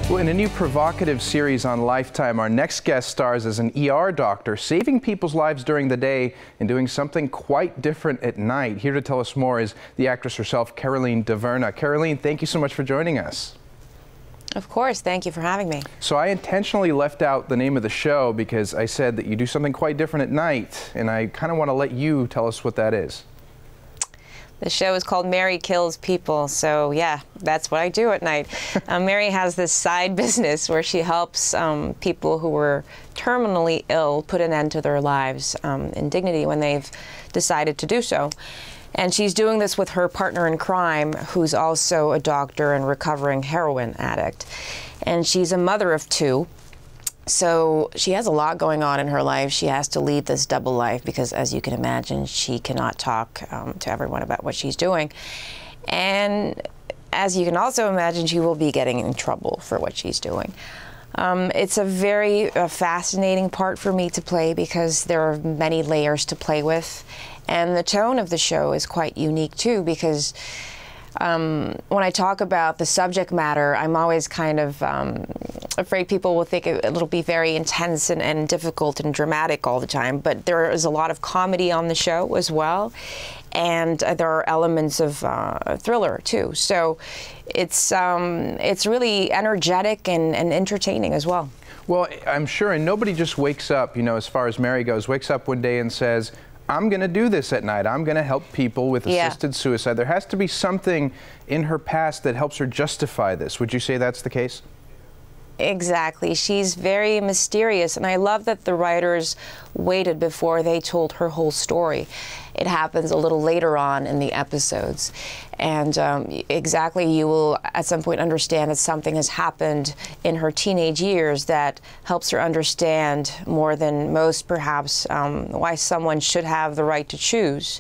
Well, in a new provocative series on Lifetime, our next guest stars as an ER doctor, saving people's lives during the day and doing something quite different at night. Here to tell us more is the actress herself, Dhavernas. Caroline, thank you so much for joining us. Of course, thank you for having me. So I intentionally left out the name of the show because I said that you do something quite different at night, and I kind of want to let you tell us what that is. The show is called Mary Kills People, so yeah, that's what I do at night. Mary has this side business where she helps people who were terminally ill put an end to their lives in dignity when they've decided to do so. And she's doing this with her partner in crime, who's also a doctor and recovering heroin addict. And she's a mother of two. So she has a lot going on in her life. She has to lead this double life because, as you can imagine, she cannot talk to everyone about what she's doing. And as you can also imagine, she will be getting in trouble for what she's doing. It's a very fascinating part for me to play because there are many layers to play with. And the tone of the show is quite unique, too, because when I talk about the subject matter, I'm always kind of afraid people will think it'll be very intense and difficult and dramatic all the time. But there is a lot of comedy on the show as well, and there are elements of thriller too. So it's really energetic and entertaining as well. Well, I'm sure, and nobody just wakes up, you know, as far as Mary goes, wakes up one day and says, I'm going to do this at night. I'm going to help people with assisted suicide. There has to be something in her past that helps her justify this. Would you say that's the case? Exactly. She's very mysterious, and I love that the writers waited before they told her whole story. It happens a little later on in the episodes. And exactly, you will at some point understand that something has happened in her teenage years that helps her understand more than most, perhaps, why someone should have the right to choose.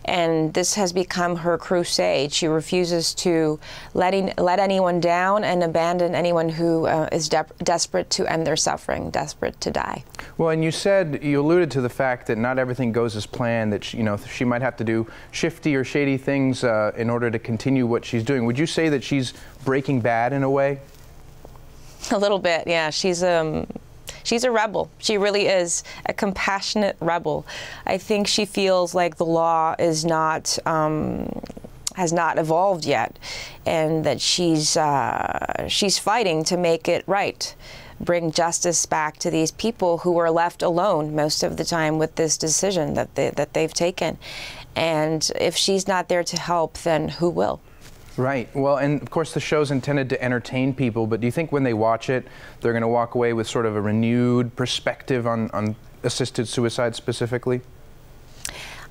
And this has become her crusade. She refuses to let anyone down and abandon anyone who is desperate to end their suffering, desperate to die. Well, and you alluded to the fact that not everything goes as planned, that she might have to do shifty or shady things in order to continue what she's doing. Would you say that she's Breaking Bad in a way? A little bit, yeah. She's a rebel. She really is a compassionate rebel. I think she feels like the law is not has not evolved yet, and that she's fighting to make it right, bring justice back to these people who are left alone most of the time with this decision that they've taken. And if she's not there to help, then who will? Right. Well, and of course the show's intended to entertain people, but do you think when they watch it, they're going to walk away with sort of a renewed perspective on assisted suicide specifically?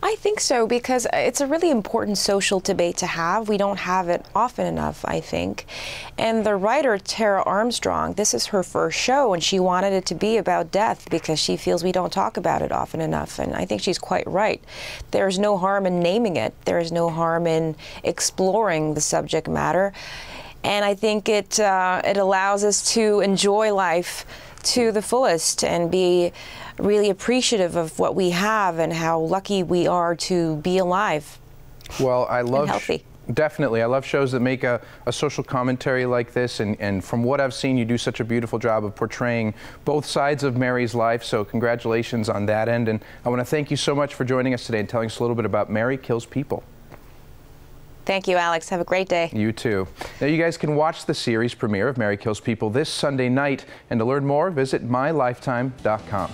I think so, because it's a really important social debate to have. We don't have it often enough, I think. And the writer, Tara Armstrong, this is her first show, and she wanted it to be about death because she feels we don't talk about it often enough. And I think she's quite right. There's no harm in naming it. There is no harm in exploring the subject matter. And I think it allows us to enjoy life to the fullest and be really appreciative of what we have and how lucky we are to be alive. Well, I love and healthy. Definitely. I love shows that make a social commentary like this, and from what I've seen, you do such a beautiful job of portraying both sides of Mary's life, so congratulations on that end. And I want to thank you so much for joining us today and telling us a little bit about Mary Kills People. Thank you, Alex. Have a great day. You too. Now, you guys can watch the series premiere of Mary Kills People this Sunday night, and to learn more, visit mylifetime.com.